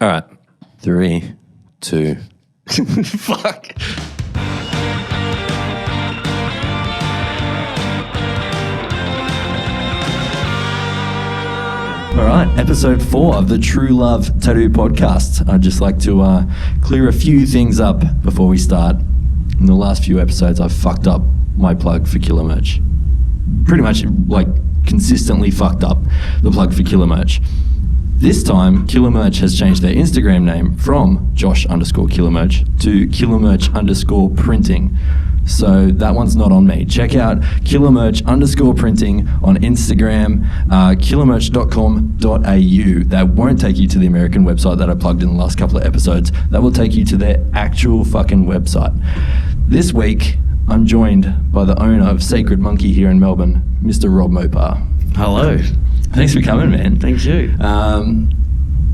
All right. 3, 2. Fuck. All right, episode 4 of the True Love Tattoo Podcast. I'd just like to clear a few things up before we start. In the last few episodes, I've fucked up my plug for Killer Merch. Pretty much, like, consistently fucked up the plug for Killer Merch. This time, Killer Merch has changed their Instagram name from Josh_KillerMerch to KillerMerch_printing. So that one's not on me. Check out KillerMerch_printing on Instagram, killermerch.com.au. That won't take you to the American website that I plugged in the last couple of episodes. That will take you to their actual fucking website. This week, I'm joined by the owner of Sacred Monkey here in Melbourne, Mr. Rob Mopar. Hello. Thanks for coming, man. Thank you.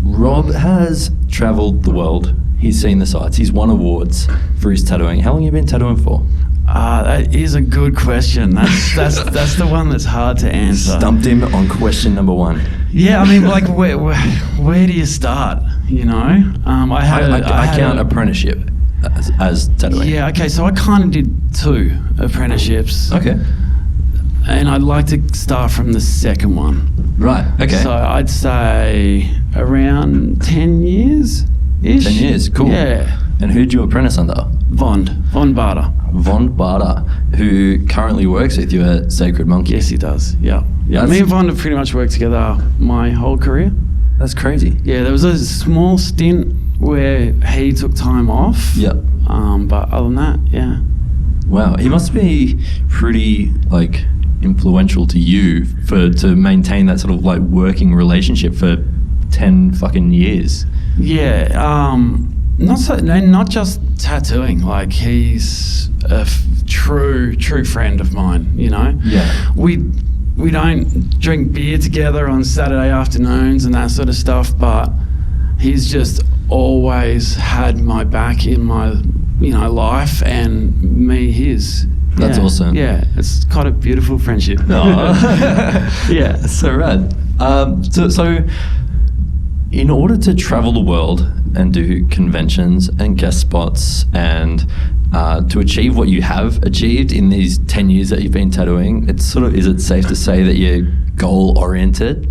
Rob has travelled the world. He's seen the sights. He's won awards for his tattooing. How long have you been tattooing for? That is a good question. That's the one that's hard to answer. Stumped him on question number 1. Yeah, I mean, like, where do you start? You know, I count apprenticeship as tattooing. Yeah, okay. So I kind of did 2 apprenticeships. Okay. And I'd like to start from the second one. Right. Okay. So I'd say around 10 years. 10 years, cool. Yeah. And who'd you apprentice under? Von Barter. Von Barter, who currently works with you at Sacred Monkey. Yes, he does. Yeah. Me and Von have pretty much worked together my whole career. That's crazy. Yeah, there was a small stint where he took time off. Yeah. But other than that, yeah. Wow, he must be pretty, like, influential to you to maintain that sort of, like, working relationship for 10 fucking years. Yeah, not just tattooing. Like, he's a true friend of mine. You know. Yeah. We don't drink beer together on Saturday afternoons and that sort of stuff, but he's just always had my back in my, life, and me his. That's awesome. Yeah, it's quite a beautiful friendship. Oh. Yeah, that's so rad. So in order to travel the world and do conventions and guest spots and to achieve what you have achieved in these 10 years that you've been tattooing, is it safe to say that you're goal oriented?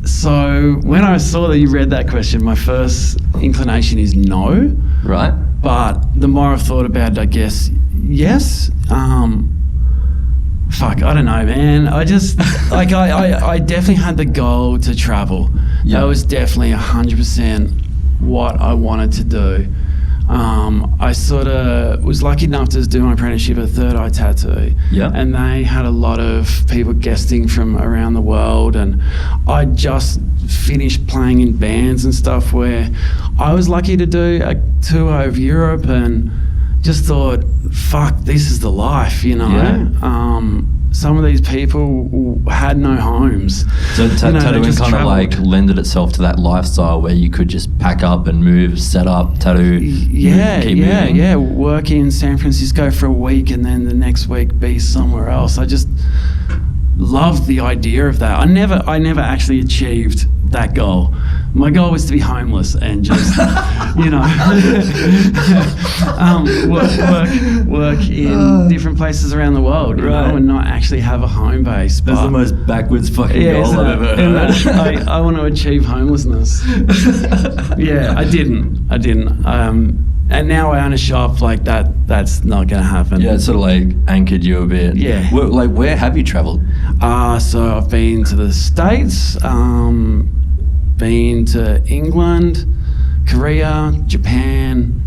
So when I saw that you read that question, my first inclination is no. Right. But the more I've thought about it, I guess yes. Fuck, I don't know, man. I just, like, I definitely had the goal to travel. Yeah. That was definitely 100% what I wanted to do. I sort of was lucky enough to do my apprenticeship at Third Eye Tattoo. Yeah. And they had a lot of people guesting from around the world, and I just finished playing in bands and stuff where I was lucky to do a tour of Europe and just thought, fuck, this is the life, you know. Yeah. Some of these people had no homes. So tattooing kind of like lended itself to that lifestyle where you could just pack up and move, set up, tattoo, keep moving. Yeah. Work in San Francisco for a week and then the next week be somewhere else. I just loved the idea of that. I never actually achieved that goal. My goal was to be homeless and just, work in different places around the world, you know, and not actually have a home base. That's the most backwards fucking goal I've ever heard. I want to achieve homelessness. Yeah, I didn't. And now I own a shop, like that's not going to happen. Yeah, it sort of like anchored you a bit. Yeah. Where have you travelled? So I've been to the States, been to England, Korea, Japan.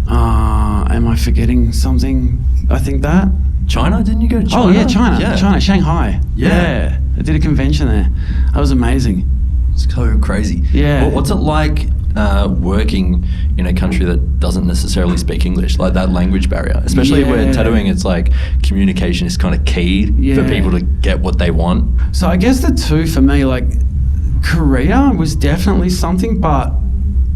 Am I forgetting something? I think that. China? Didn't you go to China? Oh, yeah, China, Shanghai. Yeah. I did a convention there. That was amazing. It's so crazy. Yeah. What's it like working in a country that doesn't necessarily speak English, like that language barrier, especially where tattooing, it's like communication is kind of key for people to get what they want? So I guess the two for me, like, Korea was definitely something, but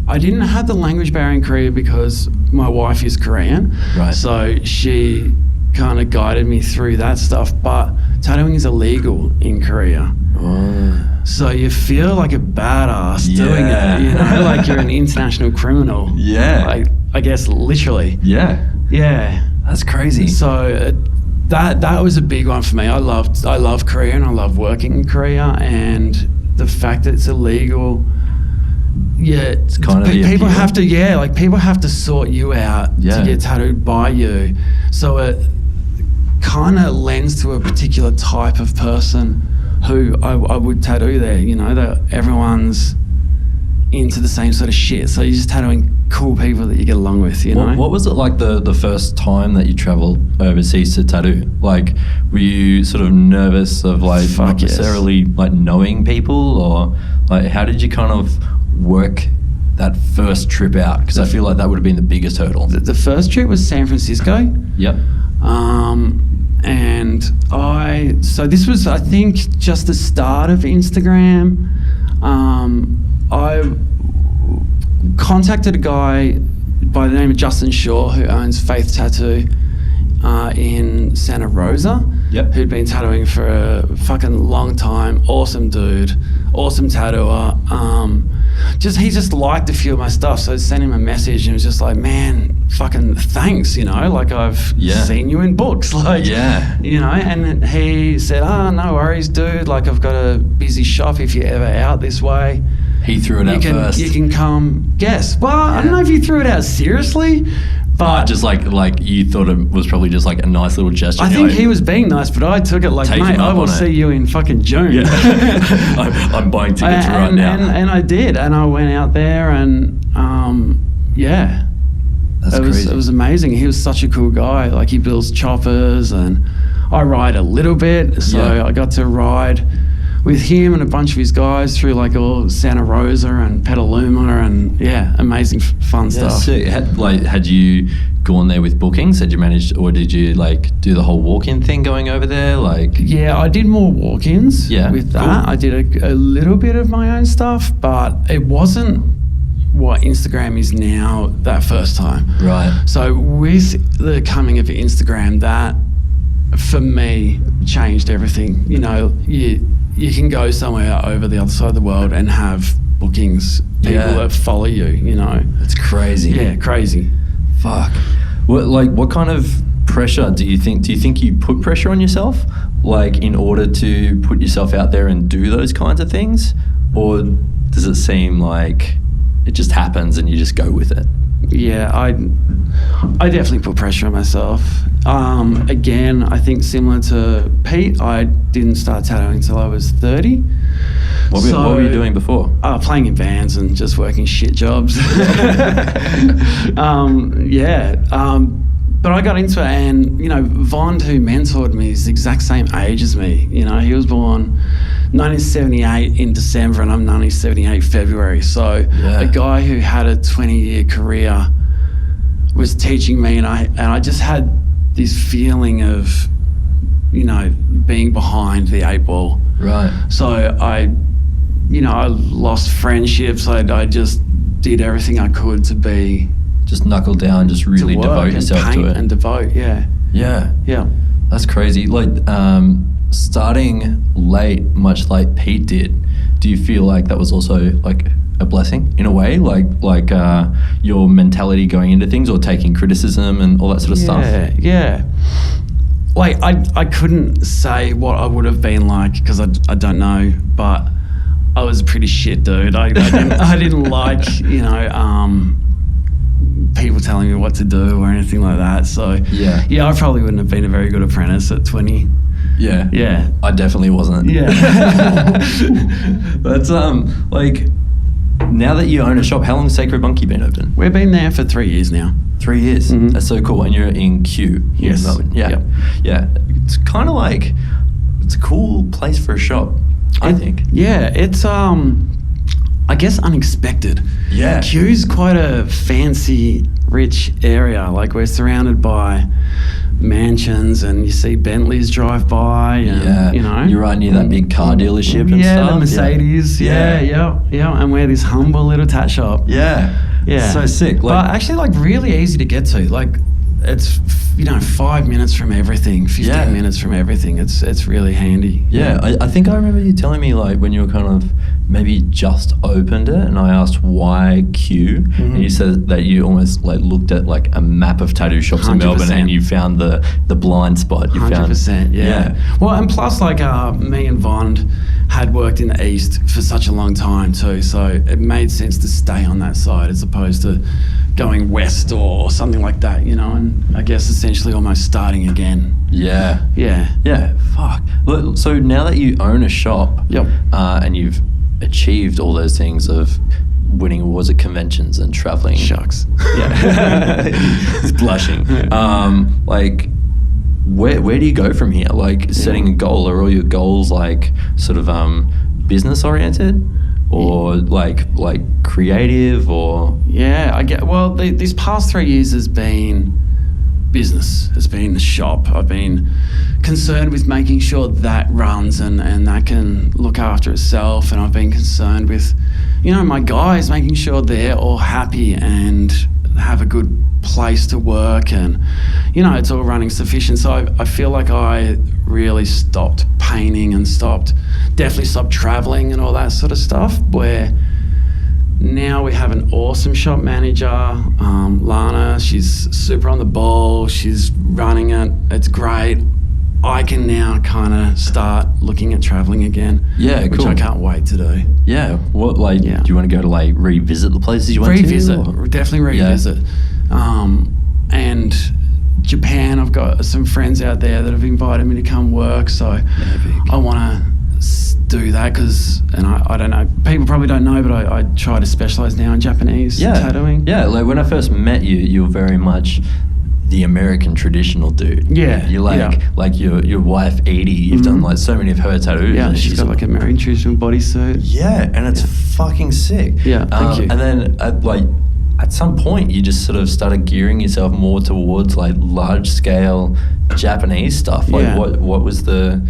I didn't have the language barrier in Korea because my wife is Korean. Right. So she kind of guided me through that stuff, but tattooing is illegal in Korea. Oh. So you feel like a badass doing Yeah. it, you know, like you're an international criminal. Yeah. Like, I guess literally. Yeah. Yeah. That's crazy. So that was a big one for me. I love Korea and I love working in Korea, and the fact that it's illegal. Yeah, It's kind of the people appeal. have to people have to sort you out Yeah. to get tattooed by you. So it kind of lends to a particular type of person who I would tattoo there. You know, that everyone's into the same sort of shit. So you're just tattooing cool people that you get along with. You know. What was it like the first time that you travelled overseas to tattoo? Like, were you sort of nervous of like Fuck not yes. necessarily like knowing people, or like how did you kind of work that first trip out? Because I feel like that would have been the biggest hurdle. The first trip was San Francisco. Yep. And so this was, I think, just the start of Instagram. I contacted a guy by the name of Justin Shaw, who owns Faith Tattoo in Santa Rosa. Yep. Who'd been tattooing for a fucking long time. Awesome dude, awesome tattooer. He just liked a few of my stuff, so I sent him a message and was just like, man, fucking thanks, you know, like I've seen you in books, like, Yeah. you know. And he said, no worries, dude, like I've got a busy shop if you're ever out this way. He threw it out first. You can come guess. Well, I don't know if you threw it out seriously, but just like you thought it was probably just like a nice little gesture. I think he was being nice, but I took it like, Take mate, him I up will on it. see you in fucking June. Yeah. I'm buying tickets right now. And I did, and I went out there, and That's crazy. it was amazing. He was such a cool guy. Like, he builds choppers, and I ride a little bit, so I got to ride with him and a bunch of his guys through like all Santa Rosa and Petaluma, and amazing fun stuff. Sick. Had you gone there with bookings? Had you managed, or did you like do the whole walk-in thing going over there? Like, Yeah, I did more walk-ins with that. cool. I did a little bit of my own stuff, but it wasn't what Instagram is now that first time. right. So with the coming of Instagram, that for me changed everything. You know, you can go somewhere over the other side of the world and have bookings, people that follow you, you know. It's crazy. Yeah, crazy. Fuck. What kind of pressure do you think? Do you think you put pressure on yourself, like in order to put yourself out there and do those kinds of things, or does it seem like it just happens and you just go with it? Yeah, I definitely put pressure on myself. Again, I think similar to Pete, I didn't start tattooing until I was 30. What were you doing before? Playing in bands and just working shit jobs. But I got into it, and, you know, Vaughn, who mentored me, is the exact same age as me. You know, he was born 1978 in December, and I'm 1978 February. So a guy who had a 20-year career was teaching me, and I just had this feeling of, you know, being behind the eight ball. Right. So I lost friendships. I just did everything I could to be Just knuckle down, just really devote yourself to it. And devote, Yeah. yeah. That's crazy. Like, starting late, much like Pete did, do you feel like that was also like a blessing in a way? Like your mentality going into things, or taking criticism and all that sort of stuff? Yeah. Like, I couldn't say what I would have been like, because I don't know, but I was a pretty shit dude. I didn't like, you know, people telling me what to do or anything like that. So I probably wouldn't have been a very good apprentice at 20. Yeah. I definitely wasn't. Yeah. But like, now that you own a shop, how long has Sacred Monkey been open? We've been there for 3 years now. 3 years. Mhm. That's so cool. And you're in Kew. Yes. In Melbourne. Yeah. Yep. Yeah. It's kind of like, it's a cool place for a shop, I think. Yeah, it's I guess unexpected. Yeah. Kew's quite a fancy, rich area. Like, we're surrounded by mansions, and you see Bentleys drive by, and you know, You're right near that big car dealership and stuff. the Mercedes. Yeah. And we're this humble little tat shop. Yeah. Yeah. So sick. But actually, like, really easy to get to. Like, it's 5 minutes from everything, 15 minutes from everything. It's really handy. Yeah, I think I remember you telling me like when you were kind of maybe just opened it, and I asked why Q, and you said that you almost like looked at like a map of tattoo shops in Melbourne, and you found the blind spot. You 100%, yeah. Well, and plus like me and Vond had worked in the East for such a long time too, so it made sense to stay on that side as opposed to going west or something like that, and I guess essentially almost starting again. Yeah. Yeah. Fuck. Look, so now that you own a shop, and you've achieved all those things of winning awards at conventions and traveling. Shucks. Yeah. It's blushing. Like, where do you go from here? Like, setting a goal, are all your goals like sort of business oriented? Or like creative, or these past 3 years has been business, has been the shop. I've been concerned with making sure that runs and that can look after itself, and I've been concerned with my guys, making sure they're all happy and have a good place to work, and it's all running sufficient. So I feel like I really stopped painting and definitely stopped traveling and all that sort of stuff, where now we have an awesome shop manager, Lana. She's super on the ball, she's running it, it's great. I can now kind of start looking at traveling again. Yeah, which cool. I can't wait to do. Yeah. What do you want to go to like revisit the places you went to? Definitely revisit. And Japan, I've got some friends out there that have invited me to come work, so I want to do that because, and I don't know, people probably don't know, but I try to specialise now in Japanese tattooing. Yeah, like when I first met you, you were very much the American traditional dude. Yeah. You like your wife Edie, you've done like so many of her tattoos. Yeah, she's got like a American traditional bodysuit. Yeah, and it's fucking sick. Yeah, thank you. And then at some point you just sort of started gearing yourself more towards like large scale Japanese stuff. Like what was the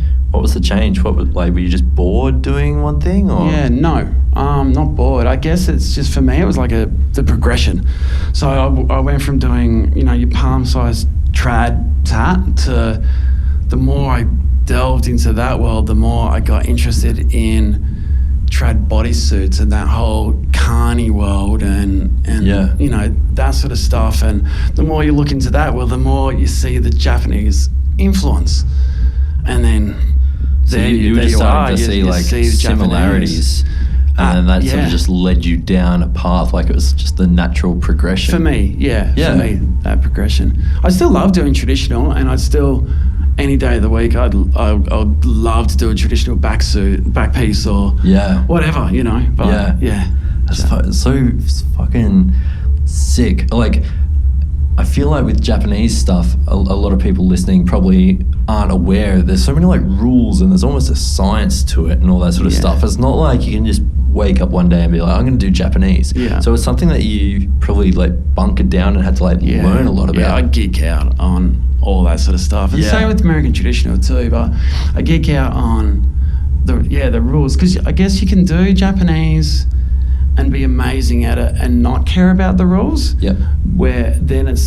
change? What was, like, were you just bored doing one thing, or? Yeah, no, not bored. I guess it's just, for me, it was like the progression. So I went from doing, your palm-sized trad tat to, the more I delved into that world, the more I got interested in trad bodysuits and that whole carny world and that sort of stuff. And the more you look into that, well, the more you see the Japanese influence. And then you were just starting to see like similarities, and that sort of just led you down a path, like it was just the natural progression. For me, for me, that progression. I still love doing traditional, and I'd still, any day of the week, I'd love to do a traditional back piece or whatever, But that's so fucking sick. Like, I feel like with Japanese stuff, a lot of people listening probably aren't aware. There's so many like rules, and there's almost a science to it and all that sort of stuff. It's not like you can just wake up one day and be like, I'm going to do Japanese. Yeah. So it's something that you probably like bunkered down and had to like learn a lot about. Yeah, I geek out on all that sort of stuff. And same with American traditional too, but I geek out on the rules, because I guess you can do Japanese and be amazing at it and not care about the rules. Yep. Where then it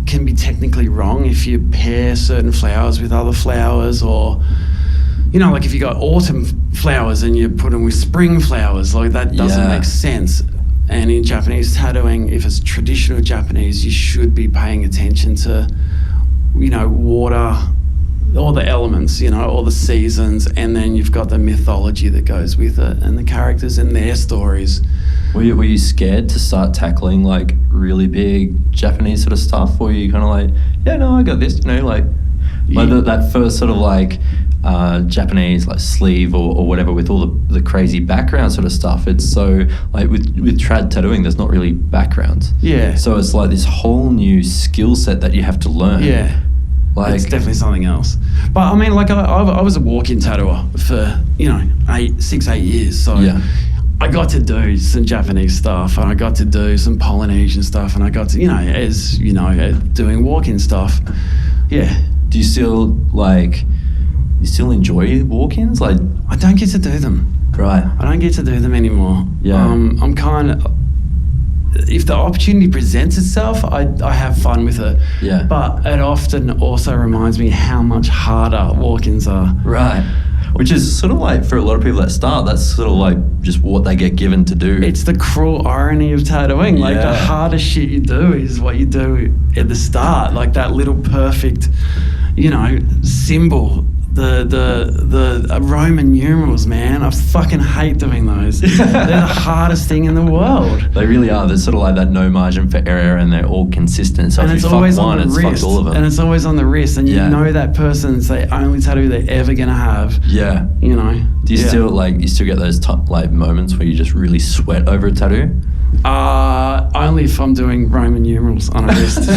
can be technically wrong if you pair certain flowers with other flowers, or like if you got autumn flowers and you put them with spring flowers, like that doesn't make sense. And in Japanese tattooing, if it's traditional Japanese, you should be paying attention to water, all the elements, all the seasons, and then you've got the mythology that goes with it and the characters and their stories. Were you scared to start tackling like really big Japanese sort of stuff, or were you kind of like, I got this, that first sort of like Japanese like sleeve or whatever with all the crazy background sort of stuff? It's so like with trad tattooing, there's not really backgrounds. Yeah. So it's like this whole new skill set that you have to learn. Yeah. Like, it's definitely something else. But I mean, like I was a walk-in tattooer for 6-8 years. So I got to do some Japanese stuff, and I got to do some Polynesian stuff, and I got to doing walk-in stuff. Yeah. Do you still enjoy walk-ins? Like, I don't get to do them. Right. I don't get to do them anymore. Yeah. I'm kind of, if the opportunity presents itself, I have fun with it. Yeah. But it often also reminds me how much harder walk-ins are. Right. Which is sort of like, for a lot of people that start, that's sort of like just what they get given to do. It's the cruel irony of tattooing. Like the hardest shit you do is what you do at the start. Like that little perfect, symbol. The Roman numerals, man. I fucking hate doing those. They're the hardest thing in the world. They really are. There's sort of like that no margin for error, and they're all consistent. So and if it's you always fuck on one, the it's wrist. fucked all of them. And it's always on the wrist, and you know that person's the only tattoo they're ever gonna have. Yeah. Do you still get those moments where you just really sweat over a tattoo? Only if I'm doing Roman numerals on a wrist.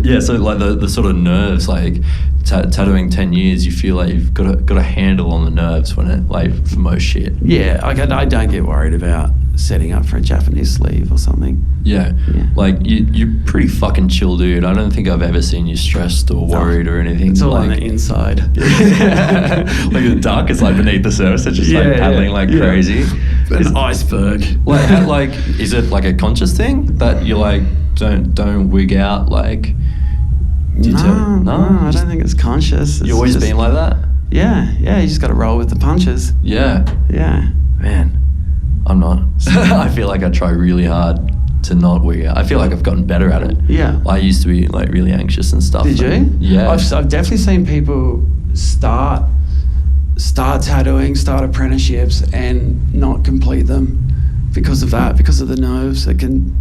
Yeah, so like the sort of nerves, like tattooing 10 years, you feel like you've got a handle on the nerves when it, like, for most shit. Yeah, I don't get worried about setting up for a Japanese sleeve or something. Yeah. Like you're pretty fucking chill, dude. I don't think I've ever seen you stressed or worried or anything. It's all like, on the inside. Like the dark is like beneath the surface. It's just like paddling like crazy. An iceberg. Like, is it like a conscious thing that you like don't wig out like? No, I don't think it's conscious. You've always been like that? Yeah, you just got to roll with the punches. Yeah. Man, I'm not. I feel like I try really hard to not wig out. I feel like I've gotten better at it. Yeah. I used to be like really anxious and stuff. Did you? Yeah. I've definitely seen people start tattooing, start apprenticeships and not complete them because of that, because of the nerves. It can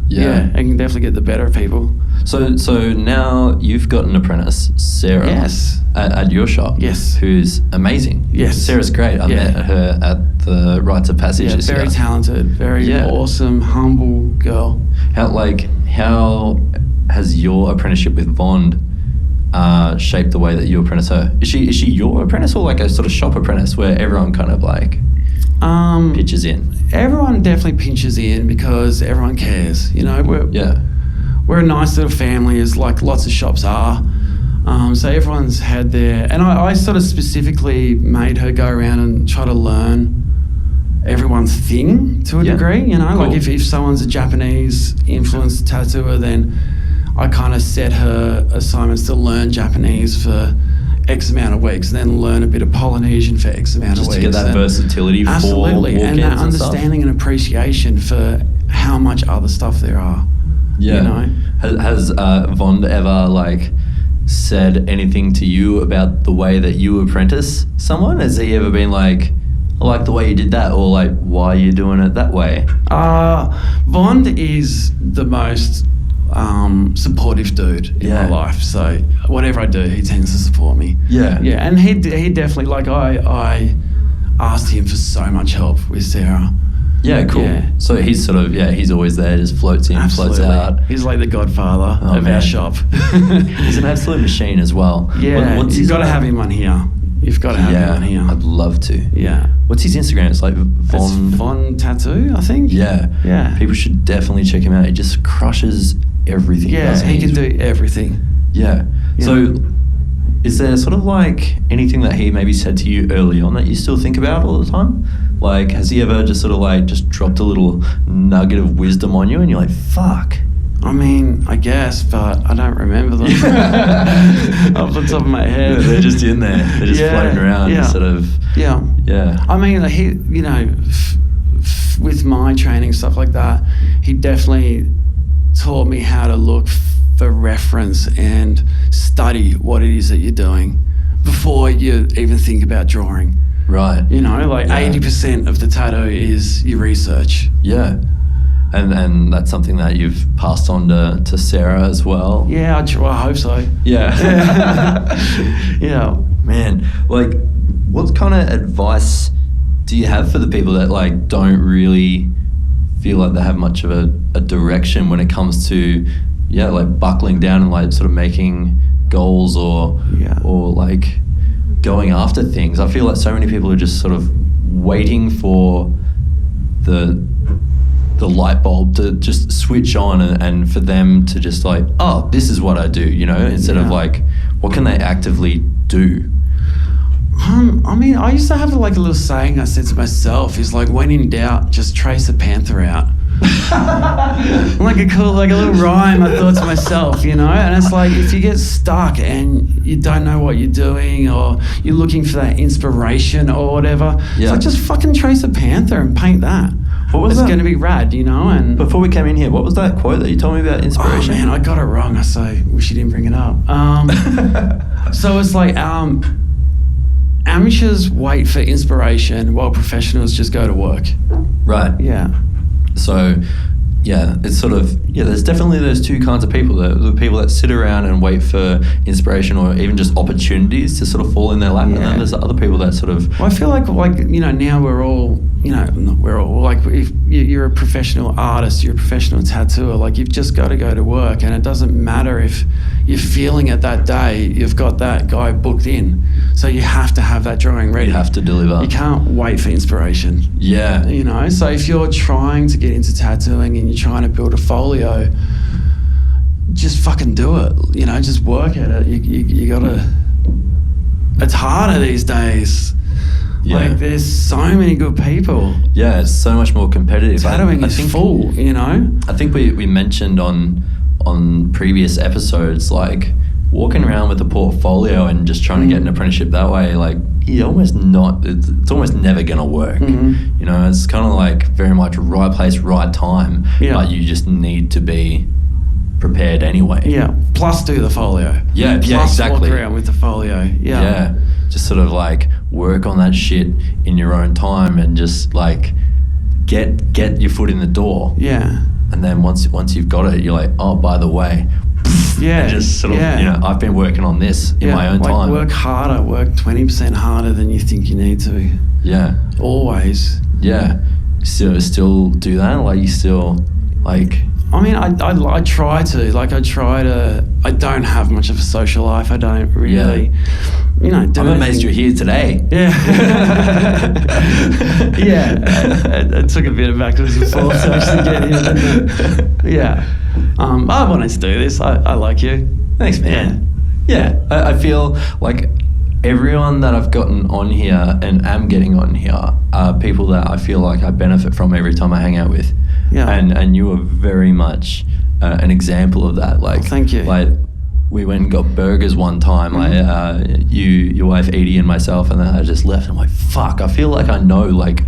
definitely get the better of people. So now you've got an apprentice, Sarah. Yes. At your shop. Yes. Who's amazing. Yes. Sarah's great. I met her at the Rites of Passage. Yeah, very talented, very awesome, humble girl. How has your apprenticeship with Vond shaped the way that you apprentice her? Is she your apprentice, or like a sort of shop apprentice where everyone kind of like pitches in? Everyone definitely pinches in because everyone cares. We're a nice little family, as like lots of shops are. So everyone's had their, and I sort of specifically made her go around and try to learn everyone's thing to a degree. Cool. Like if someone's a Japanese influenced tattooer, then I kind of set her assignments to learn Japanese for X amount of weeks, and then learn a bit of Polynesian for X amount of weeks. Just to get that versatility for absolutely, and that understanding and and appreciation for how much other stuff there are. Yeah. Has Vond ever like said anything to you about the way that you apprentice someone? Has he ever been like, I like the way you did that, or like, why are you doing it that way? Vond is the most supportive dude in my life. So whatever I do, he tends to support me. Yeah, and he definitely, like, I asked him for so much help with Sarah. Yeah, cool. Yeah. So he's sort of, he's always there, just floats in, floats out. He's like the godfather of our shop. He's an absolute machine as well. Yeah, you've got to have him on here. You've got to have him on here. I'd love to. Yeah. What's his Instagram? It's like Von Tattoo, I think. Yeah. People should definitely check him out. He just crushes everything. Yeah, he can do everything. Yeah. So is there sort of like anything that he maybe said to you early on that you still think about all the time? Like, has he ever just sort of like just dropped a little nugget of wisdom on you and you're like, fuck? I mean, I guess, but I don't remember them off the top of my head. Yeah, they're just in there. They're just floating around, sort of. Yeah. I mean, he, with my training, stuff like that, he definitely taught me how to look for reference and study what it is that you're doing before you even think about drawing. Right. 80% of the tattoo is your research. Yeah. And that's something that you've passed on to Sarah as well. Yeah, I hope so. Yeah. Yeah. Man, like, what kind of advice do you have for the people that like don't really feel like they have much of a direction when it comes to like buckling down and like sort of making goals or like going after things? I feel like so many people are just sort of waiting for the light bulb to just switch on and for them to just like, oh, this is what I do, instead of like, what can they actively do? I mean, I used to have like a little saying I said to myself is like, when in doubt, just trace a panther out. like a little rhyme I thought to myself, you know. And it's like, if you get stuck and you don't know what you're doing, or you're looking for that inspiration or whatever, it's like, just fucking trace a panther and paint that. What was it's that? going to be rad, you know. And before we came in here, what was that quote that you told me about inspiration? Oh man, I got it wrong. I wish you didn't bring it up. So it's like, amateurs wait for inspiration while professionals just go to work. Right. Yeah. So, yeah, it's sort of, there's definitely those two kinds of people. The people that sit around and wait for inspiration or even just opportunities to sort of fall in their lap. And then there's the other people that sort of... Well, I feel like, you know, now we're all, you know, we're all like, if you're a professional artist, you're a professional tattooer, like, you've just got to go to work, and it doesn't matter if you're feeling it that day, you've got that guy booked in. So you have to have that drawing ready. You have to deliver. You can't wait for inspiration. Yeah. You know, so if you're trying to get into tattooing and you're trying to build a folio, just fucking do it. You know, just work at it. You gotta... It's harder these days. Yeah. Like, there's so many good people. Yeah, it's so much more competitive. Tattooing is full, you know? I think we mentioned on previous episodes, like, walking around with a portfolio and just trying to get an apprenticeship that way, like, it's almost never gonna work. You know, it's kind of like very much right place, right time, but you just need to be prepared anyway. Yeah, plus do the folio. Yeah, plus exactly. walk around with the folio. Yeah, just sort of like work on that shit in your own time and just like get your foot in the door. Yeah. And then once you've got it, you're like, oh, by the way, yeah, and just sort of, you know, I've been working on this in my own time. Work harder, work 20% harder than you think you need to. Yeah. Always. Yeah. Still do that? Like, you still, like... I mean, I try to. Like, I don't have much of a social life. I don't really, you know, do I'm amazed you're here today. Yeah. It took a bit of backwards and forwards to actually get here, didn't it? Yeah. I wanted to do this. I like you. Thanks, man. Yeah. I feel like everyone that I've gotten on here and am getting on here are people that I feel like I benefit from every time I hang out with. Yeah. And you are very much an example of that. Like, thank you. Like, we went and got burgers one time. Like, your wife Edie and myself, and then I just left. I'm like, fuck. I feel like I know like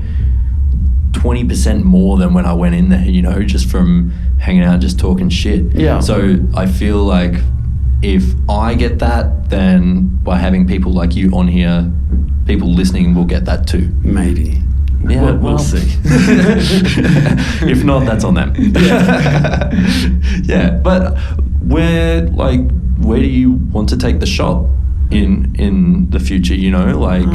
20% more than when I went in there. You know, just from hanging out, just talking shit. Yeah. So I feel like if I get that, then by having people like you on here, people listening will get that too. Maybe. Yeah, we'll see. If not, that's on them. Yeah, but where do you want to take the shop in the future? You know, like.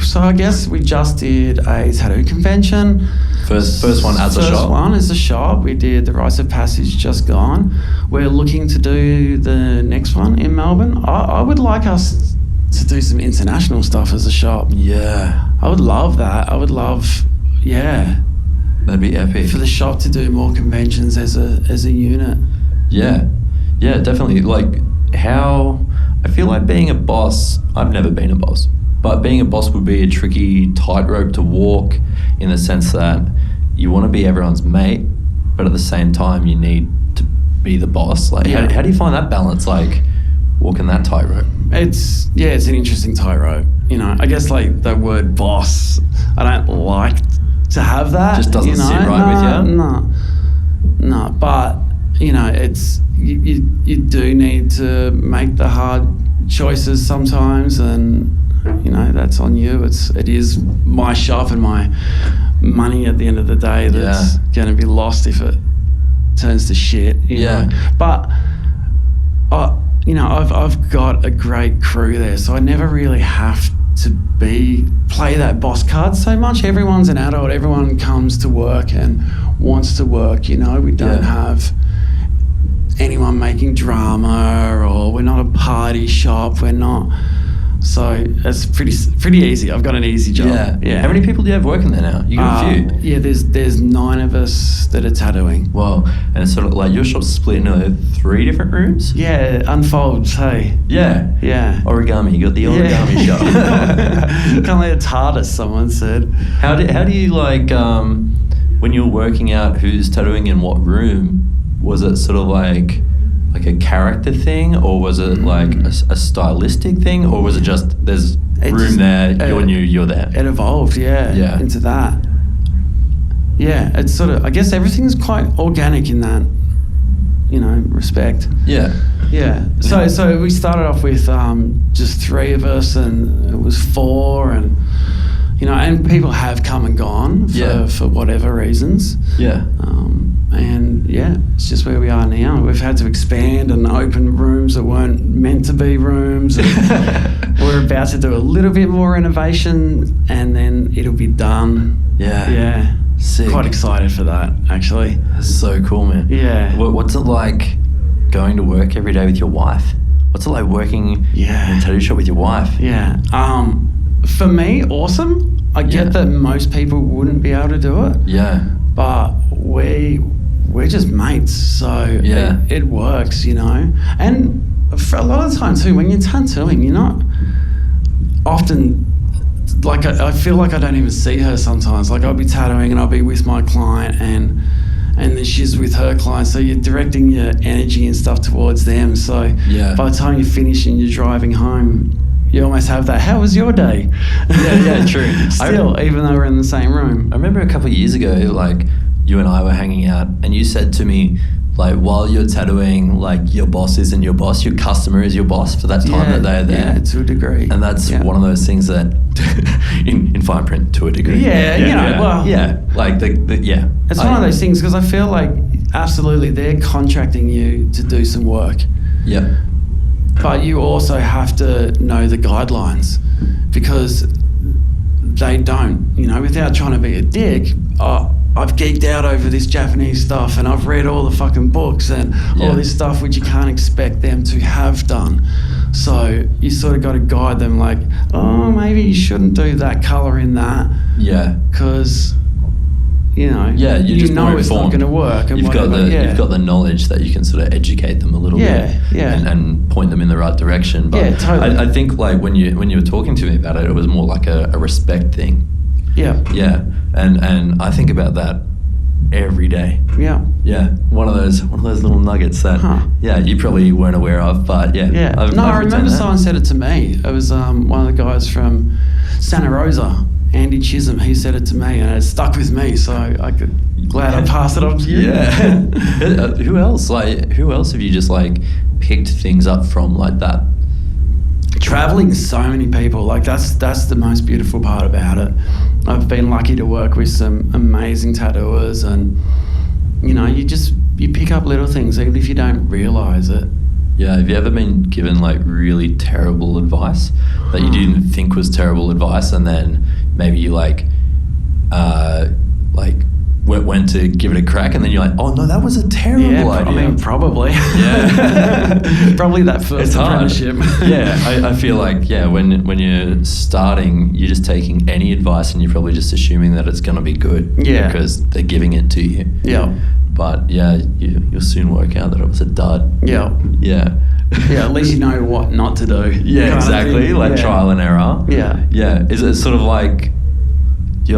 So I guess we just did a tattoo convention. First one as a shop. First one as a shop. We did the Rites of Passage just gone. We're looking to do the next one in Melbourne. I would like us to do some international stuff as a shop. Yeah. I would love that. That'd be epic. For the shop to do more conventions as a unit. Yeah. Yeah, definitely. Like, how... I feel like being a boss... I've never been a boss. But being a boss would be a tricky tightrope to walk, in the sense that you want to be everyone's mate, but at the same time you need to be the boss. Like, how do you find that balance, like, walking that tightrope? It's an interesting tightrope. You know, I guess, like, the word boss, I don't like to have that. Just doesn't sit right with you? No, but, you know, it's you do need to make the hard choices sometimes, and, you know, that's on you. It is my shop and my money at the end of the day that's going to be lost if it turns to shit. You know? But you know, I've got a great crew there, so I never really have to play that boss card so much. Everyone's an adult. Everyone comes to work and wants to work. You know, we don't have anyone making drama, or we're not a party shop. We're not So it's pretty easy. I've got an easy job. Yeah. How many people do you have working there now? You got a few. Yeah, there's 9 of us that are tattooing. Wow. And it's sort of like your shop's split into 3 different rooms? Yeah, unfolds, hey. Yeah. Yeah. Origami. You got the origami shop. Kind of like a TARDIS, someone said. How do you like, when you're working out who's tattooing in what room, was it sort of like a character thing, or was it like a stylistic thing, or was it just there's room there, you're new, you're there? It evolved, yeah, into that. Yeah, it's sort of, I guess everything's quite organic in that, respect. Yeah. Yeah. So we started off with just 3 of us, and it was 4, and and people have come and gone for whatever reasons. Yeah. And yeah, it's just where we are now. We've had to expand and open rooms that weren't meant to be rooms. And we're about to do a little bit more renovation, and then it'll be done. Yeah. Yeah. Sick. Quite excited for that, actually. That's so cool, man. Yeah. What's it like going to work every day with your wife? What's it like working in a tattoo shop with your wife? Yeah. For me, awesome. I get that most people wouldn't be able to do it. Yeah. But we're just mates, so it works, And for a lot of the time too, when you're tattooing, you're not often, like I feel like I don't even see her sometimes. Like I'll be tattooing and I'll be with my client and then she's with her client, so you're directing your energy and stuff towards them. So by the time you finish and you're driving home, you almost have that, how was your day? Yeah, true. Still, even though we're in the same room. I remember a couple of years ago, like you and I were hanging out and you said to me, like, while you're tattooing, like your boss isn't your boss, your customer is your boss for that time that they're there. Yeah, to a degree. And that's one of those things that, in fine print, to a degree. Well. Yeah, like It's one of those things, because I feel like absolutely they're contracting you to do some work. Yeah. But you also have to know the guidelines, because they don't, without trying to be a dick, I've geeked out over this Japanese stuff and I've read all the fucking books and all this stuff which you can't expect them to have done. So you sort of got to guide them like, oh, maybe you shouldn't do that colour in that. Yeah. Because, you're just more it's not going to work. And you've got the knowledge that you can sort of educate them a little bit and point them in the right direction. But totally. I think like when you were talking to me about it, it was more like a respect thing. Yeah. Yeah. And I think about that every day. Yeah. Yeah. One of those little nuggets that you probably weren't aware of, but I remember someone said it to me. It was one of the guys from Santa Rosa, Andy Chisholm. He said it to me and it stuck with me, so I could glad I passed it on to you. Yeah. Who else have you just like picked things up from like that? Traveling so many people, like that's the most beautiful part about it. I've been lucky to work with some amazing tattooers, and you pick up little things even if you don't realise it. Yeah, have you ever been given like really terrible advice that you didn't think was terrible advice, and then maybe you went to give it a crack, and then you're like, oh no, that was a terrible idea. I mean, probably. Yeah. Probably that first apprenticeship. I feel like, when you're starting, you're just taking any advice and you're probably just assuming that it's going to be good. Yeah. Because they're giving it to you. Yeah. But you'll soon work out that it was a dud. Yeah. Yeah. Yeah, at least you know what not to do. Yeah, exactly. Like trial and error. Yeah. Yeah. Is it sort of like, you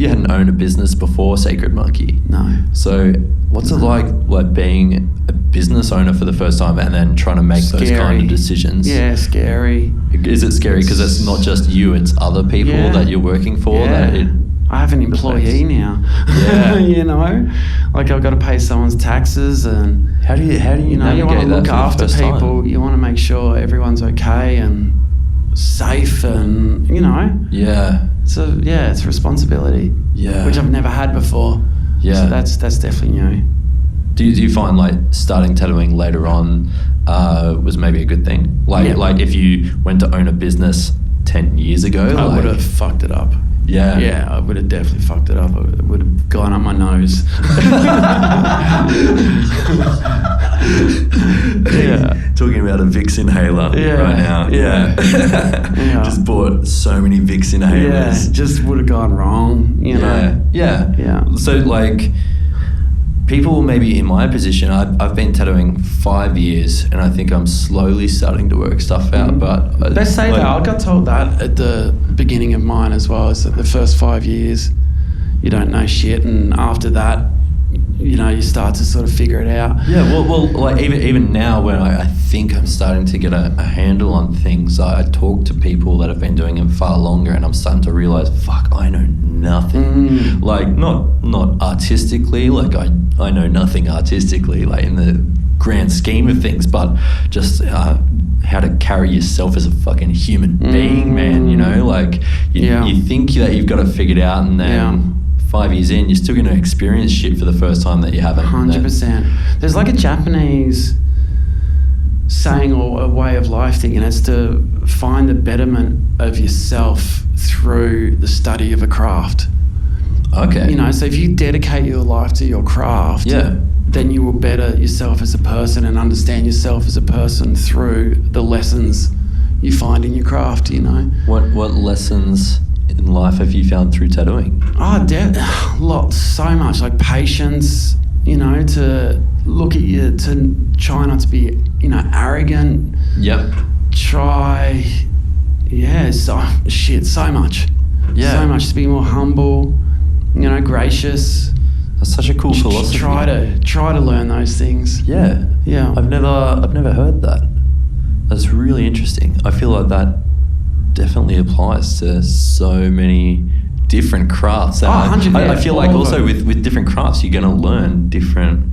hadn't owned a business before Sacred Monkey. No. So what's it like being a business owner for the first time and then trying to make those kind of decisions? Yeah, scary. Is it scary because it's not just you, it's other people that you're working for? Yeah. I have an employee now. Yeah. Like I've got to pay someone's taxes, and how do you you want to look after people. You want to make sure everyone's okay and safe, and So it's a responsibility. Yeah. Which I've never had before. Yeah. So that's definitely new. Do you find like starting tattooing later on was maybe a good thing? Like if you went to own a business 10 years ago, I would have fucked it up. Yeah, I would have definitely fucked it up. It would have gone up my nose. Yeah. Talking about a Vicks inhaler right now. Yeah. Just bought so many Vicks inhalers. Yeah, just would have gone wrong, you know. Yeah. So like, people maybe in my position, I've been tattooing 5 years, and I think I'm slowly starting to work stuff out. But they say that. I got told that at the beginning of mine as well. Is that the first 5 years you don't know shit, and after that, you know, you start to sort of figure it out. Yeah, well, like even now, when I think I'm starting to get a handle on things, I talk to people that have been doing it far longer, and I'm starting to realize, fuck, I know nothing. Like not artistically, like I know nothing artistically, like in the grand scheme of things, but just how to carry yourself as a fucking human being, man. You know, like you think that you've got it figured out, and then 5 years in, you're still going to experience shit for the first time that you haven't. 100%. There's like a Japanese saying or a way of life thing, and it's to find the betterment of yourself through the study of a craft. Okay. You know, so if you dedicate your life to your craft, then you will better yourself as a person and understand yourself as a person through the lessons you find in your craft, you know. What lessons in life have you found through tattooing? Lots, so much, like patience, you know, to look at you, to try not to be, you know, arrogant. Yep. Try, so much. Yeah. So much to be more humble, you know, gracious. That's such a cool philosophy. Try to learn those things. Yeah. Yeah. I've never heard that. That's really interesting. I feel like that definitely applies to so many different crafts. I feel like also with different crafts, you're going to learn different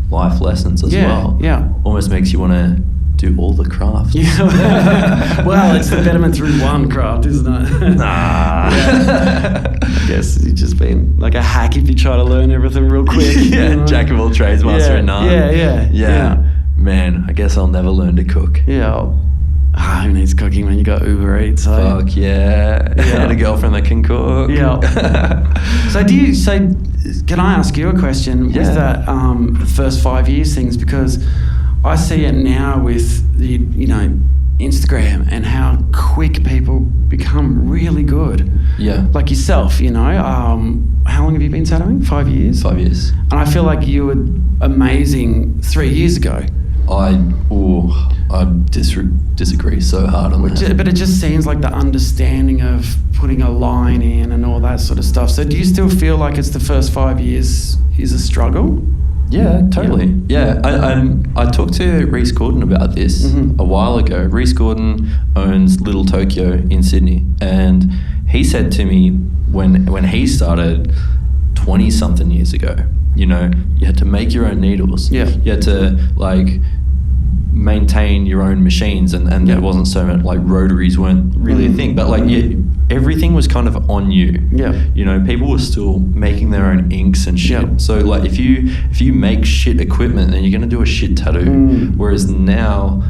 life lessons as well. Yeah. Almost makes you want to do all the crafts. Yeah. Well, it's the betterment through one craft, isn't it? Nah. I guess you've just been like a hack if you try to learn everything real quick. You know? Jack of all trades, master of none. Yeah. Man, I guess I'll never learn to cook. Yeah. Who needs cooking when you got Uber Eats? So. Fuck yeah. And a girlfriend that can cook. Yeah. Can I ask you a question with that first 5 years things? Because I see it now with the, you know, Instagram and how quick people become really good. Yeah. Like yourself, you know. How long have you been tattooing? 5 years? 5 years. And I feel like you were amazing 3 years ago. I disagree so hard on that. But it just seems like the understanding of putting a line in and all that sort of stuff. So do you still feel like it's the first 5 years is a struggle? Yeah, totally. Yeah. I talked to Reese Gordon about this a while ago. Reese Gordon owns Little Tokyo in Sydney, and he said to me when he started 20-something years ago, you know, you had to make your own needles. Yeah. You had to like maintain your own machines, and there wasn't so much, like rotaries weren't really a thing, but like everything was kind of on you. Yeah. You know, people were still making their own inks and shit. Yeah. So like if you make shit equipment, then you're gonna do a shit tattoo. Whereas now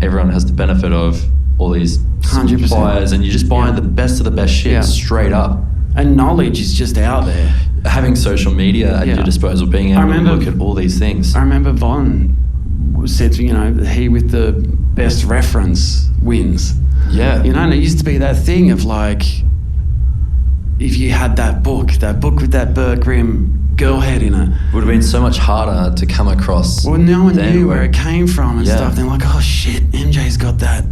everyone has the benefit of all these 100%. suppliers, and you're just buying the best of the best shit straight up. And knowledge is just out there. Having social media at your disposal, being able to look at all these things. I remember Von said, you know, he with the best reference wins. Yeah. You know, and it used to be that thing of like, if you had that book with that Burke Rim girl head in it. Would have been so much harder to come across. Well, no one knew where it came from and stuff. They're like, oh shit, MJ's got that.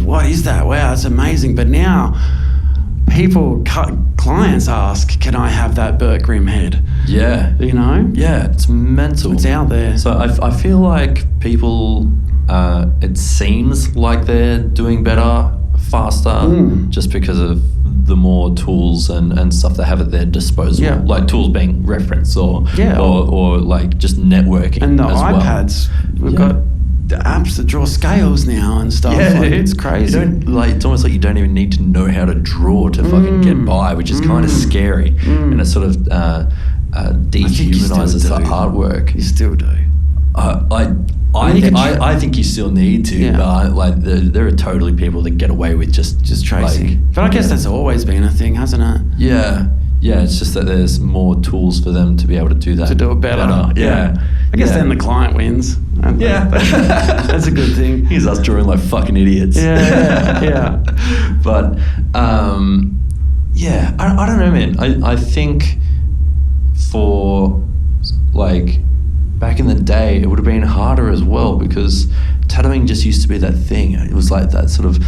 What is that? Wow, it's amazing. But now, clients ask, can I have that Burke Rim head? Yeah. You know? Yeah, it's mental. It's out there. So I feel like people, it seems like they're doing better, faster, just because of the more tools and stuff they have at their disposal. Yeah. Like tools being reference or like just networking. And the iPads, we've got the apps that draw scales now and stuff. Yeah, like, it's crazy. It's almost like you don't even need to know how to draw to fucking get by, which is kind of scary, and it sort of dehumanizes the artwork. You still do. I think you still need to, but like there are totally people that get away with just tracing. Like, but I guess that's always been a thing, hasn't it? Yeah. It's just that there's more tools for them to be able to do that. To do it better. Yeah. I guess then the client wins. Yeah. That's a good thing. Here's us drawing like fucking idiots. Yeah. But I don't know, man. I think for like back in the day, it would have been harder as well, because tattooing just used to be that thing. It was like that sort of,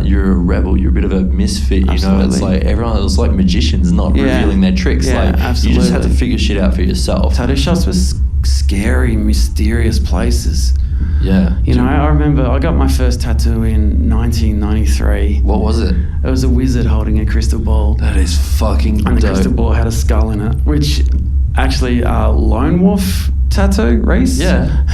you're a rebel, you're a bit of a misfit, you know? It's like everyone, it was like magicians not revealing their tricks. Like absolutely. You just had to figure shit out for yourself. Tattoo shops were scary, mysterious places. Yeah. You know, I remember I got my first tattoo in 1993. What was it? It was a wizard holding a crystal ball. That is fucking dope. And the crystal ball had a skull in it, which actually Lone Wolf tattoo, Reese. Yeah.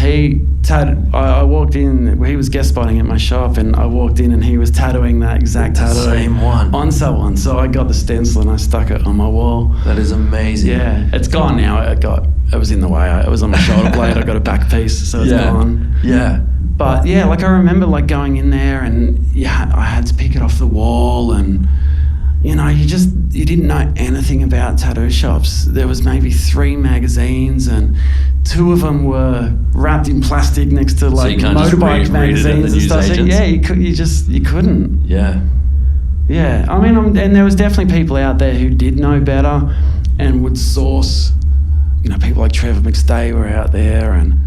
I walked in, he was guest spotting at my shop, and I walked in and he was tattooing that exact tattoo. Same one. On someone. So I got the stencil and I stuck it on my wall. That is amazing. Yeah. It's gone now. It was in the way. It was on my shoulder blade. I got a back piece, so it's gone. Yeah. But yeah, like I remember like going in there and I had to pick it off the wall, and you know, you didn't know anything about tattoo shops. There was maybe 3 magazines, and 2 of them were wrapped in plastic next to like motorbike magazines and stuff. So, yeah, you couldn't. Yeah. Yeah. I mean, and there was definitely people out there who did know better and would source. You know, people like Trevor McStay were out there, and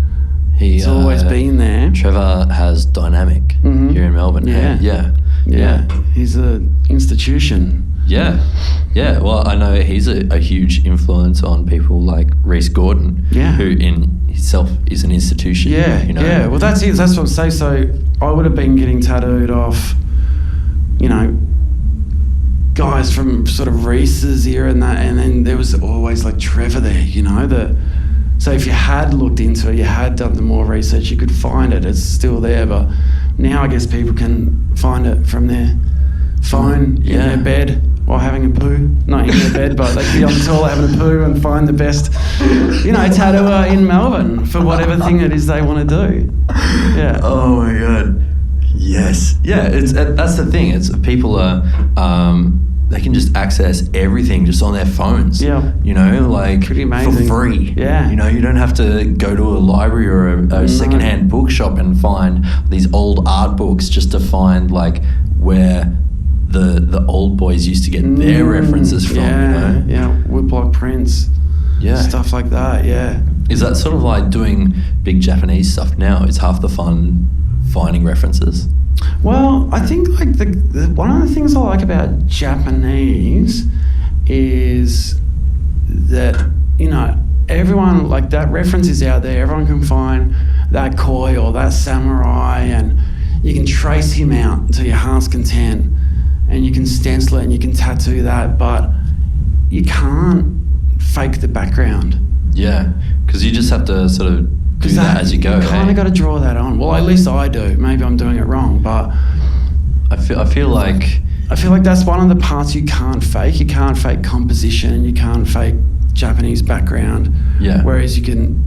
he's always been there. Trevor has Dynamic here in Melbourne. Yeah. He's an institution. Yeah. Well, I know he's a huge influence on people like Reese Gordon, who in himself is an institution. Yeah, you know? Yeah. Well, that's it. That's what I'm saying. So I would have been getting tattooed off, you know, guys from sort of Reese's era and that, and then there was always like Trevor there, you know, so if you had looked into it, you had done the more research, you could find it. It's still there, but now I guess people can find it from their phone in their bed while having a poo. Not in their bed, but they could be on the toilet having a poo and find the best, you know, tattooer in Melbourne for whatever thing it is they want to do. Yeah. Oh my God. Yes. Yeah. That's the thing. It's people are. They can just access everything just on their phones. Yeah. You know, like pretty amazing. For free. Yeah. You know, you don't have to go to a library or a secondhand bookshop and find these old art books just to find like where the old boys used to get their references from. Yeah. You know? Yeah. Woodblock prints. Yeah. Stuff like that. Yeah. Is that sort of like doing big Japanese stuff now? Is half the fun finding references? Well, I think like one of the things I like about Japanese is that, you know, everyone, like that reference is out there. Everyone can find that koi or that samurai, and you can trace him out to your heart's content, and you can stencil it and you can tattoo that, but you can't fake the background. Yeah, because you just have to sort of do that as you go. You kind of got to draw that on. Well, at least I do. Maybe I'm doing it wrong, but I feel like that's one of the parts you can't fake. You can't fake composition, and you can't fake Japanese background. Yeah. Whereas you can,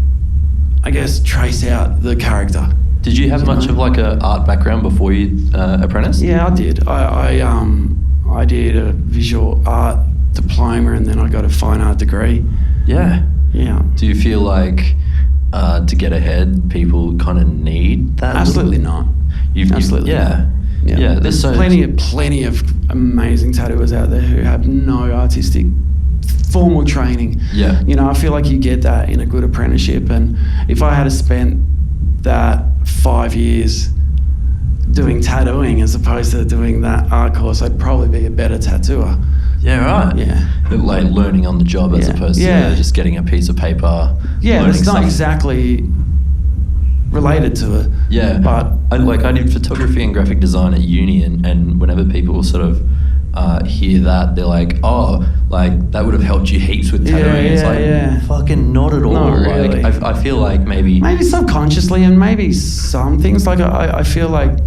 I guess, trace out the character. Did you have much of like a art background before you apprenticed? Yeah, I did. I did a visual art diploma, and then I got a fine art degree. Yeah. Yeah. Do you feel like to get ahead, people kind of need that? Absolutely not. Absolutely. Yeah. There's plenty of amazing tattooers out there who have no artistic formal training. Yeah. You know, I feel like you get that in a good apprenticeship, and if I had spent that 5 years doing tattooing as opposed to doing that art course, I'd probably be a better tattooer. Yeah, right. Yeah. Like learning on the job as opposed to just getting a piece of paper. Yeah, it's not exactly related to it. Yeah. But I did photography and graphic design at uni, and whenever people sort of hear that, they're like, oh, like that would have helped you heaps with tattooing. It's like, fucking not at all. Not really. Like, I feel like maybe subconsciously, and maybe some things, like I feel like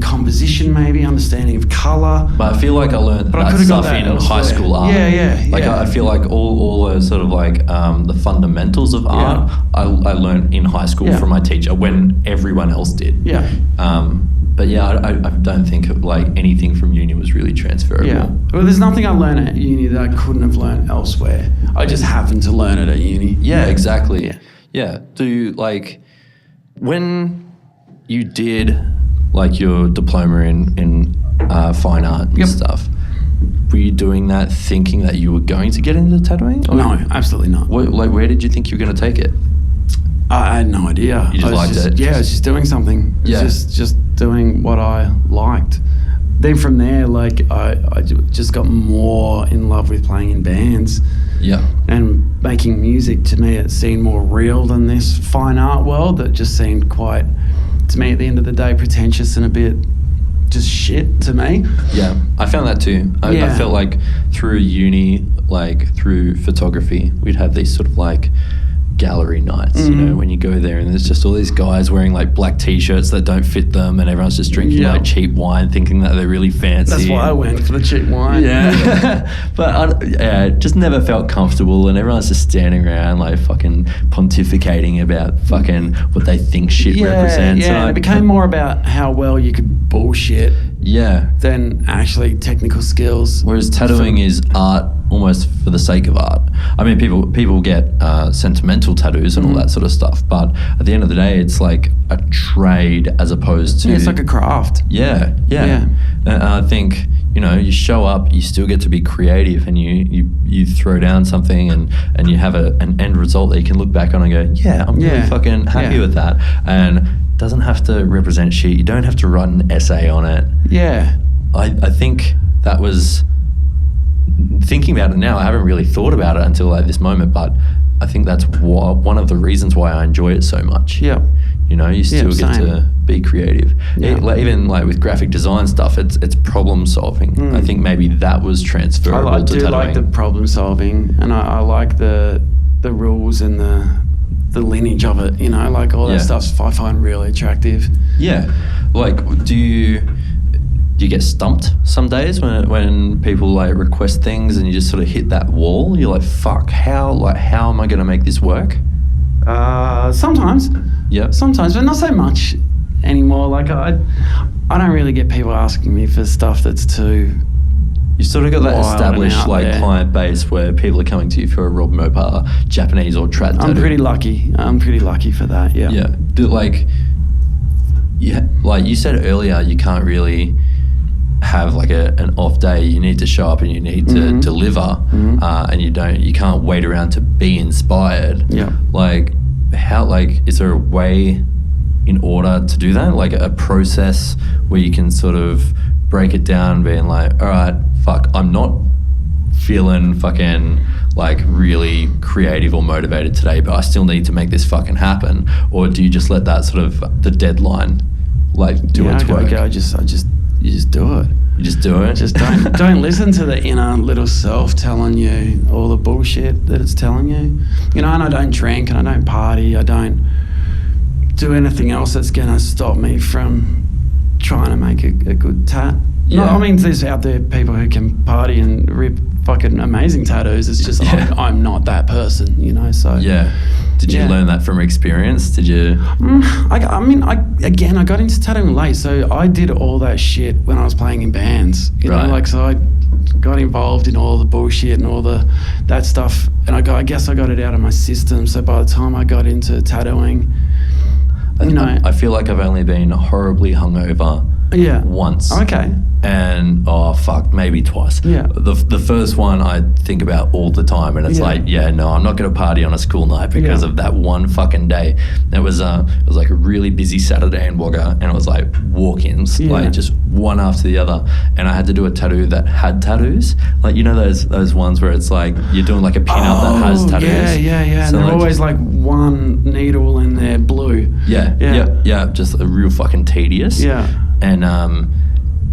composition, maybe understanding of color. But I feel like I learned But I that could've got stuff that in elsewhere. high school art. Yeah. Like I feel like all those sort of like the fundamentals of art I learned in high school from my teacher when everyone else did. Yeah. But yeah, I don't think like anything from uni was really transferable. Yeah. Well, there's nothing I learned at uni that I couldn't have learned elsewhere. I just happened to learn it at uni. Yeah, exactly. Yeah. Yeah. Do like when you did like your diploma in fine art and stuff, were you doing that thinking that you were going to get into tattooing? Or No, absolutely not. where did you think you were going to take it? I had no idea. You just liked it? Yeah, I was just doing something. Yeah. Just doing what I liked. Then from there, like I just got more in love with playing in bands. Yeah. And making music. To me, it seemed more real than this fine art world that just seemed quite, to me at the end of the day, pretentious and a bit just shit to me. Yeah, I found that too. I felt like through uni, like through photography, we'd have these sort of like gallery nights, you know, when you go there and there's just all these guys wearing like black t-shirts that don't fit them and everyone's just drinking like cheap wine thinking that they're really fancy. That's why I went for the cheap wine. Yeah. But just never felt comfortable and everyone's just standing around like fucking pontificating about fucking what they think shit represents. Yeah, and it became more about how well you could bullshit than actually technical skills. Whereas tattooing is art almost for the sake of art. I mean, people get sentimental tattoos and all that sort of stuff, but at the end of the day, it's like a trade as opposed to... Yeah, it's like a craft. Yeah. And I think, you know, you show up, you still get to be creative and you throw down something and you have an end result that you can look back on and go, yeah, I'm really fucking happy with that. And doesn't have to represent shit. You don't have to write an essay on it. Yeah. I think that was... Thinking about it now, I haven't really thought about it until like this moment, but I think that's one of the reasons why I enjoy it so much. Yeah. You know, you still get to be creative. Yeah. Even like with graphic design stuff, it's problem solving. I think maybe that was transferable I to do tattooing. like the problem solving, and I like the rules and the lineage of it. You know, like all that stuff I find really attractive. Yeah. Like, do you get stumped some days when people like request things and you just sort of hit that wall? You're like, fuck, how am I going to make this work? Sometimes. Yeah. Sometimes, but not so much anymore. Like I don't really get people asking me for stuff that's too... You sort of got that established like there. client base where people are coming to you for a Rob Mopar, Japanese or trad tattoo. I'm pretty lucky for that, yeah. Yeah. Like you said earlier, you can't really have like an off day. You need to show up and you need to deliver, and you can't wait around to be inspired. Yeah. Like how, like, is there a way in order to do that? Like a process where you can sort of break it down, being like, all right, fuck, I'm not feeling fucking like really creative or motivated today, but I still need to make this fucking happen? Or do you just let that sort of the deadline like do its work? You just do it. You just do it? Just don't listen to the inner little self telling you all the bullshit that it's telling you. You know, and I don't drink and I don't party. I don't do anything else that's going to stop me from trying to make a good tat. Yeah. No, I mean, there's out there people who can party and rip fucking amazing tattoos. It's just I'm not that person, you know. So yeah. Did you learn that from experience? Did you? I got into tattooing late, so I did all that shit when I was playing in bands. You know, like, so I got involved in all the bullshit and all that stuff, and I guess I got it out of my system. So by the time I got into tattooing, I feel like I've only been horribly hungover once. Okay. And maybe twice. Yeah. The first one I think about all the time, and it's I'm not going to party on a school night because of that one fucking day. It was like a really busy Saturday in Wagga, and it was like walk-ins, like just one after the other, and I had to do a tattoo that had tattoos, like, you know, those ones where it's like you're doing like a pin-up that has tattoos. Yeah. So and they're always like one needle in there blue. Yeah, just real fucking tedious. Yeah.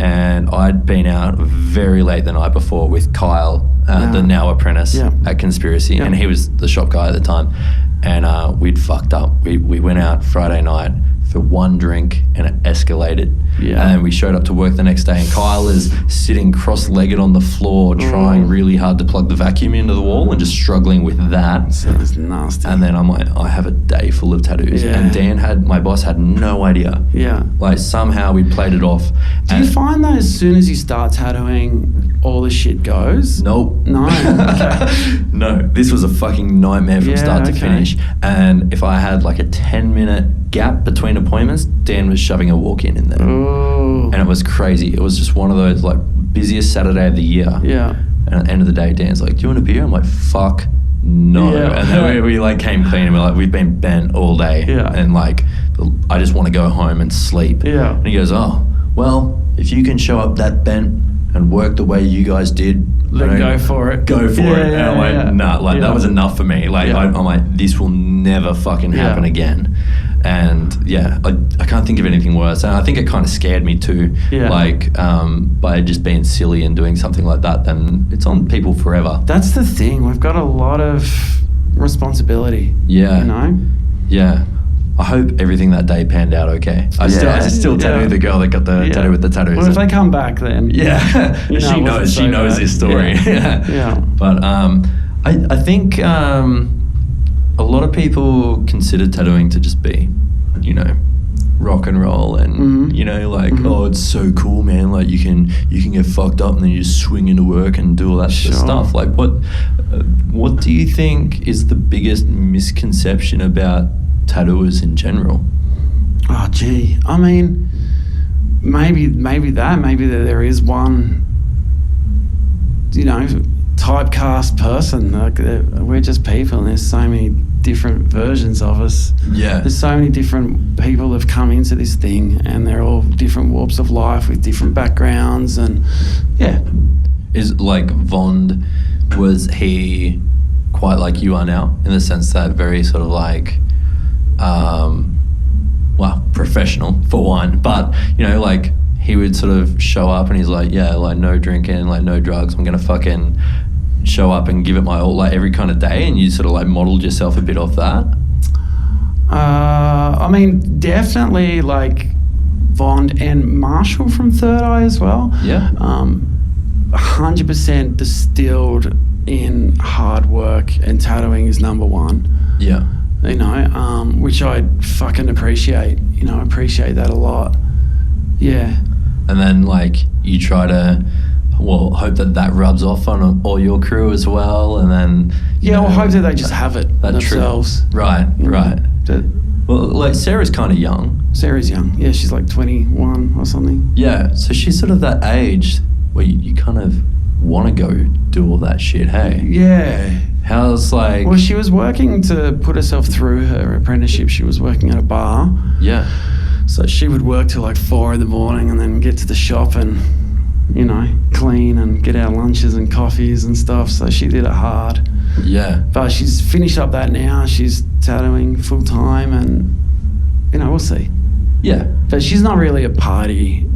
And I'd been out very late the night before with Kyle, the now apprentice at Conspiracy, and he was the shop guy at the time. And we'd fucked up. We went out Friday night, for one drink, and it escalated. Yeah. And we showed up to work the next day, and Kyle is sitting cross-legged on the floor, trying really hard to plug the vacuum into the wall and just struggling with that. Sounds nasty. And then I'm like, I have a day full of tattoos. Yeah. And my boss had no idea. Yeah. Like somehow we played it off. Do you find that as soon as you start tattooing, all the shit goes? Nope. No. Okay. No, this was a fucking nightmare from start to finish. And if I had like a 10-minute gap between appointments, Dan was shoving a walk-in in there. Ooh. And it was crazy. It was just one of those like busiest Saturday of the year. Yeah. And at the end of the day, Dan's like, do you want a beer? I'm like, fuck no. Yeah. And then we like came clean and we're like, we've been bent all day. Yeah. And like, I just want to go home and sleep. Yeah. And he goes, oh, well, if you can show up that bent and work the way you guys did, Then go for it. Go for it. And I'm like, nah, like Yeah. that was enough for me. Like, Yeah. I'm like, this will never fucking happen Yeah. again. And yeah, I can't think of anything worse. And I think it kind of scared me too. Yeah. Like, by just being silly and doing something like that, then it's on people forever. That's the thing. We've got a lot of responsibility. Yeah. You know? Yeah. I hope everything that day panned out okay. I still tattoo the girl that got the tattoo with the tattoos. Well, if they come back, then yeah, you know, she knows this story. Yeah. Yeah. But I think a lot of people consider tattooing to just be, you know, rock and roll and you know, like oh, it's so cool, man. Like you can get fucked up and then you just swing into work and do all that sort of stuff. Like what do you think is the biggest misconception about tattooers in general? Oh, gee. I mean, maybe there is one, you know, typecast person. Like we're just people, and there's so many different versions of us. Yeah. There's so many different people have come into this thing, and they're all different walks of life with different backgrounds, and yeah. Is like Vond, was he quite like you are now, in the sense that very sort of like well, professional for one, but you know, like he would sort of show up and he's like, yeah, like no drinking, like no drugs, I'm gonna fucking show up and give it my all, like every kind of day, and you sort of like modeled yourself a bit off that? I mean, definitely like Vond and Marshall from Third Eye as well. Yeah. 100% distilled in hard work, and tattooing is number one. Yeah. You know, which I fucking appreciate. You know, I appreciate that a lot. Yeah. And then like you try to, well, hope that rubs off on all your crew as well, and then Well, hope that they just have it themselves. Right. That Well, like Sarah's kind of young. Sarah's young. Yeah, she's like 21 or something. Yeah, so she's sort of that age where you kind of want to go do all that shit, hey? Yeah. How's like... Well, she was working to put herself through her apprenticeship. She was working at a bar. Yeah. So she would work till like 4 a.m. and then get to the shop and, you know, clean and get our lunches and coffees and stuff. So she did it hard. Yeah. But she's finished up that now. She's tattooing full time, and, you know, we'll see. Yeah. But she's not really a party.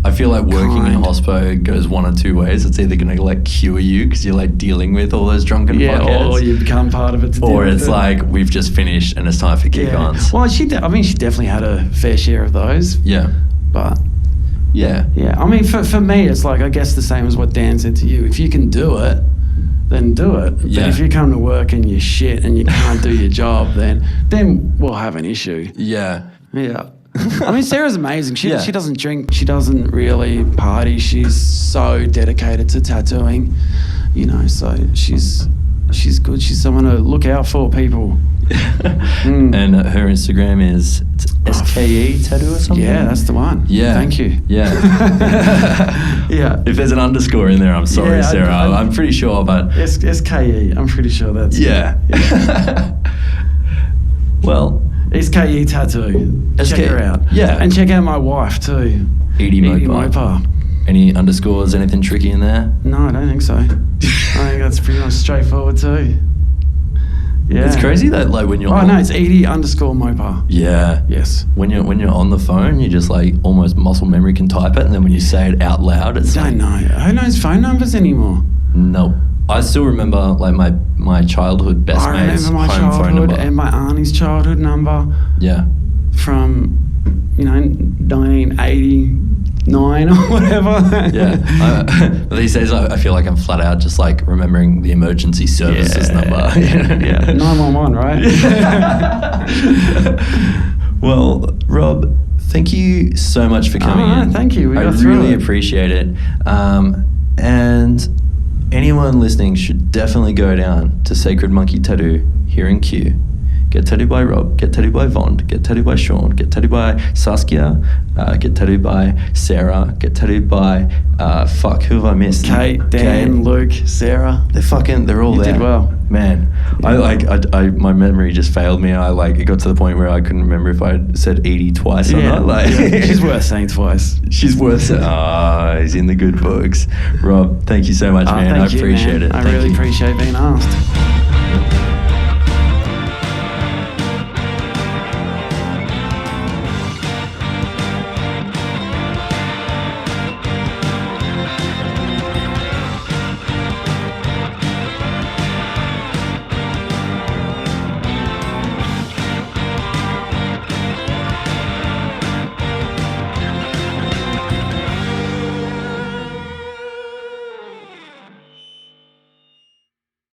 I feel like working in Kind. hospo goes one of two ways. It's either going to like cure you because you're like dealing with all those drunken Yeah, fuckheads, or you become part of it to deal or with it's it. like we've just finished and it's time for kick-ons. Well, she definitely had a fair share of those. Yeah. But Yeah. yeah, I mean, for me, it's like, I guess the same as what Dan said to you. If you can do it, then do it. Yeah. But if you come to work and you're shit and you can't do your job, then we'll have an issue. Yeah. Yeah. I mean, Sarah's amazing. She Yeah. doesn't drink. She doesn't really party. She's so dedicated to tattooing, you know, so she's good. She's someone to look out for, people. And her Instagram is SKE tattoo or something? Yeah, that's the one. Yeah. Thank you. Yeah. Yeah. If there's an underscore in there, I'm sorry, Yeah, Sarah. I'm pretty sure, but... SKE. I'm pretty sure that's Yeah. Well... SKE Tattoo. Check her out. Yeah. And check out my wife too. Edie Mopar. Any underscores, anything tricky in there? No, I don't think so. I think that's pretty much straightforward too. Yeah. It's crazy that like when you're no, it's Edie_Mopar. Yeah. Yes. When you're on the phone, you just like almost muscle memory can type it, and then when you say it out loud, it's Don't know. Who knows phone numbers anymore? Nope. I still remember like my childhood best I mate's remember my home phone childhood number. and my auntie's childhood number Yeah. from 1989 or whatever. Yeah. These days, I feel like I'm flat out just like remembering the emergency services number. Yeah. 911, right? Well, Rob, thank you so much for coming in. Thank you. I really appreciate it. And anyone listening should definitely go down to Sacred Monkey Tattoo here in Kew. Get tattooed by Rob, get tattooed by Vaughn, get tattooed by Sean, get tattooed by Saskia, get tattooed by Sarah, get tattooed by, who have I missed? Kate, Dan, Luke, Sarah. They're all there. You did well. Man, I my memory just failed me. It got to the point where I couldn't remember if I said Edie twice or not. She's worth saying twice. She's worth saying. He's in the good books. Rob, thank you so much, man. I appreciate it. I really appreciate being asked.